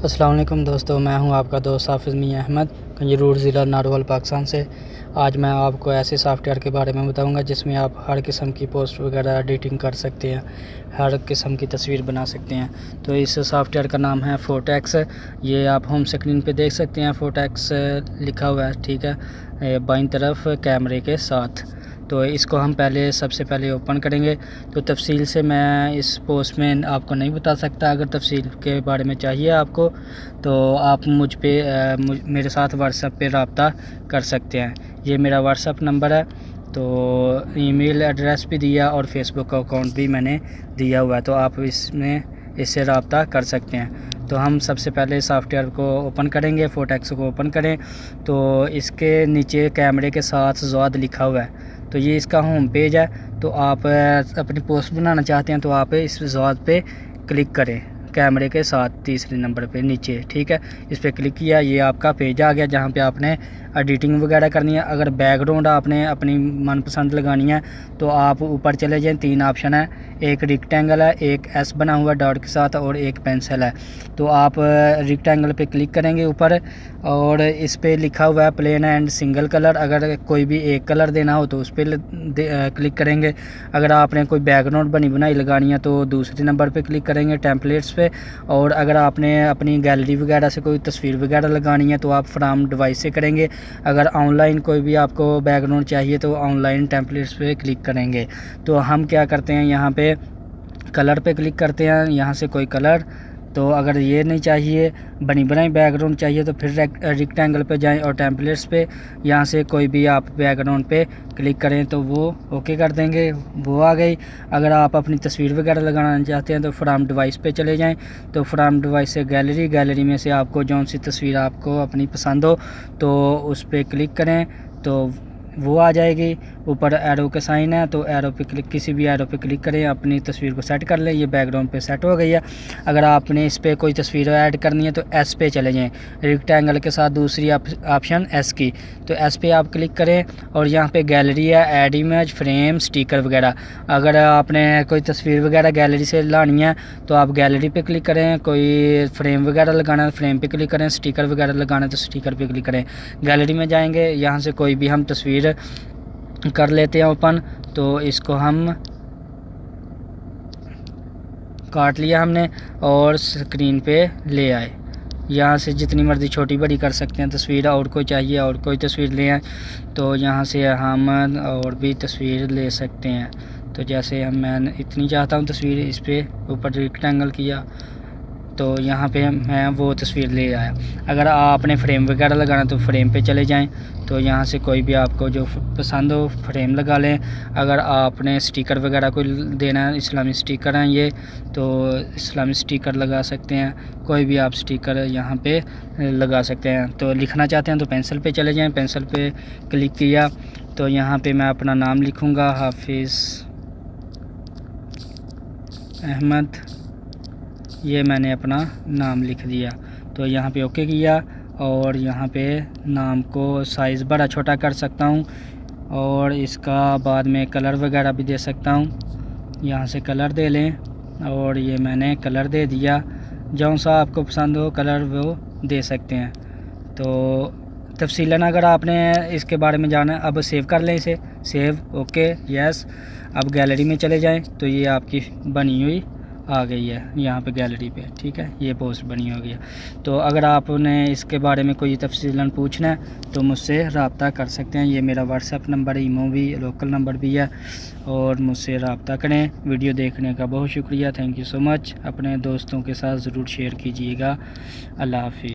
अस्सलाम वालेकुम दोस्तों, मैं हूं आपका दोस्त हाफिज़ मियां अहमद, कंजरूर ज़िला नारवल पाकिस्तान से। आज मैं आपको ऐसे सॉफ्टवेयर के बारे में बताऊंगा जिसमें आप हर किस्म की पोस्ट वगैरह एडिटिंग कर सकते हैं, हर किस्म की तस्वीर बना सकते हैं। तो इस सॉफ्टवेयर का नाम है फोटेक्स। ये आप होम स्क्रीन पे देख सकते हैं, फोटेक्स लिखा हुआ है, ठीक है, बाईं तरफ कैमरे के साथ। तो इसको हम सबसे पहले ओपन करेंगे। तो तफसील से मैं इस पोस्ट में आपको नहीं बता सकता। अगर तफसील के बारे में चाहिए आपको तो आप मेरे साथ व्हाट्सएप पे रब्ता कर सकते हैं। ये मेरा व्हाट्सएप नंबर है, तो ईमेल एड्रेस भी दिया और फेसबुक अकाउंट भी मैंने दिया हुआ है, तो आप इससे रब्ता कर सकते हैं। तो हम सबसे पहले सॉफ्टवेयर को ओपन करेंगे, फोटेक्स को ओपन करें। तो इसके नीचे कैमरे के साथ ज़वाद लिखा हुआ है, तो ये इसका होम पेज है। तो आप अपनी पोस्ट बनाना चाहते हैं तो आप इस ज़वाद पे क्लिक करें, कैमरे के साथ तीसरे नंबर पे नीचे, ठीक है। इस पर क्लिक किया, ये आपका पेज आ गया जहाँ पे आपने एडिटिंग वगैरह करनी है। अगर बैकग्राउंड आपने अपनी मनपसंद लगानी है तो आप ऊपर चले जाएं, 3 ऑप्शन है, एक रेक्टेंगल है, एक एस बना हुआ डॉट के साथ और एक पेंसिल है। तो आप रेक्टेंगल पे क्लिक करेंगे ऊपर, और इस पे लिखा हुआ है प्लेन एंड सिंगल कलर। अगर कोई भी एक कलर देना हो तो उस पर क्लिक करेंगे। अगर आपने कोई बैकग्राउंड बनी बनाई लगानी है तो दूसरे नंबर पे क्लिक करेंगे, टेम्पलेट्स पे। और अगर आपने अपनी गैलरी वगैरह से कोई तस्वीर वगैरह लगानी है तो आप फ्रॉम डिवाइस से करेंगे। अगर ऑनलाइन कोई भी आपको बैकग्राउंड चाहिए तो ऑनलाइन टेम्पलेट्स पे क्लिक करेंगे। तो हम क्या करते हैं, यहाँ पे कलर पे क्लिक करते हैं, यहाँ से कोई कलर। तो अगर ये नहीं चाहिए, बनी बनाई बैकग्राउंड चाहिए, तो फिर रेक्टेंगल पे जाएं और टेम्पलेट्स पे यहाँ से कोई भी आप बैकग्राउंड पे क्लिक करें तो वो ओके कर देंगे, वो आ गई। अगर आप अपनी तस्वीर वगैरह लगाना चाहते हैं तो फ्रॉम डिवाइस पे चले जाएं। तो फ्रॉम डिवाइस से गैलरी में से आपको जौन सी तस्वीर आपको अपनी पसंद हो तो उस पर क्लिक करें, तो वो आ जाएगी। ऊपर एरो का साइन है, तो एरो पे क्लिक, किसी भी एरो पे क्लिक करें, अपनी तस्वीर को सेट कर लें। ये बैकग्राउंड पे सेट हो गई है। अगर आपने इस पे कोई तस्वीर ऐड करनी है तो एस पे चले जाएं, रेक्टेंगल के साथ दूसरी ऑप्शन एस की, तो एस पे आप क्लिक करें। और यहाँ पे गैलरी है, ऐड इमेज, फ्रेम, स्टिकर वगैरह। अगर आपने कोई तस्वीर वगैरह गैलरी से लानी है तो आप गैलरी पे क्लिक करें। कोई फ्रेम वगैरह लगाना है फ्रेम पे क्लिक करें, स्टिकर वगैरह लगाना है तो स्टिकर पे क्लिक करें। गैलरी में जाएंगे, यहाँ से कोई भी हम तस्वीर कर लेते हैं ओपन। तो इसको हम काट लिया हमने और स्क्रीन पे ले आए। यहाँ से जितनी मर्ज़ी छोटी बड़ी कर सकते हैं तस्वीर। और कोई चाहिए और कोई तस्वीर ले आए तो यहाँ से हम और भी तस्वीर ले सकते हैं। तो जैसे मैं इतनी चाहता हूँ तस्वीर, इस पर ऊपर रेक्टेंगल किया तो यहाँ पे मैं वो तस्वीर ले आया। अगर आपने फ्रेम वगैरह लगाना तो फ्रेम पे चले जाएं, तो यहाँ से कोई भी आपको जो पसंद हो फ्रेम लगा लें। अगर आपने स्टिकर वगैरह कोई देना है, इस्लामी स्टिकर हैं ये, तो इस्लामी स्टिकर लगा सकते हैं। कोई भी आप स्टिकर यहाँ पे लगा सकते हैं। तो लिखना चाहते हैं तो पेंसिल पे चले जाएँ, पेंसिल पे क्लिक किया तो यहाँ पर मैं अपना नाम लिखूँगा, हाफिज़ अहमद। ये मैंने अपना नाम लिख दिया, तो यहाँ पे ओके किया। और यहाँ पे नाम को साइज़ बड़ा छोटा कर सकता हूँ, और इसका बाद में कलर वगैरह भी दे सकता हूँ। यहाँ से कलर दे लें, और ये मैंने कलर दे दिया। जौन सा आपको पसंद हो कलर वो दे सकते हैं। तो तफसीलन अगर आपने इसके बारे में जाना है, अब सेव कर लें इसे, सेव, ओके, यस। अब गैलरी में चले जाएं तो ये आपकी बनी हुई आ गई है यहाँ पे गैलरी पे, ठीक है, ये पोस्ट बनी हो गई है। तो अगर आपने इसके बारे में कोई तफसीलन पूछना है तो मुझसे रब्ता कर सकते हैं। ये मेरा व्हाट्सएप नंबर, ईमो भी, लोकल नंबर भी है, और मुझसे रब्ता करें। वीडियो देखने का बहुत शुक्रिया, थैंक यू सो मच। अपने दोस्तों के साथ ज़रूर शेयर कीजिएगा। अल्लाह हाफिज़।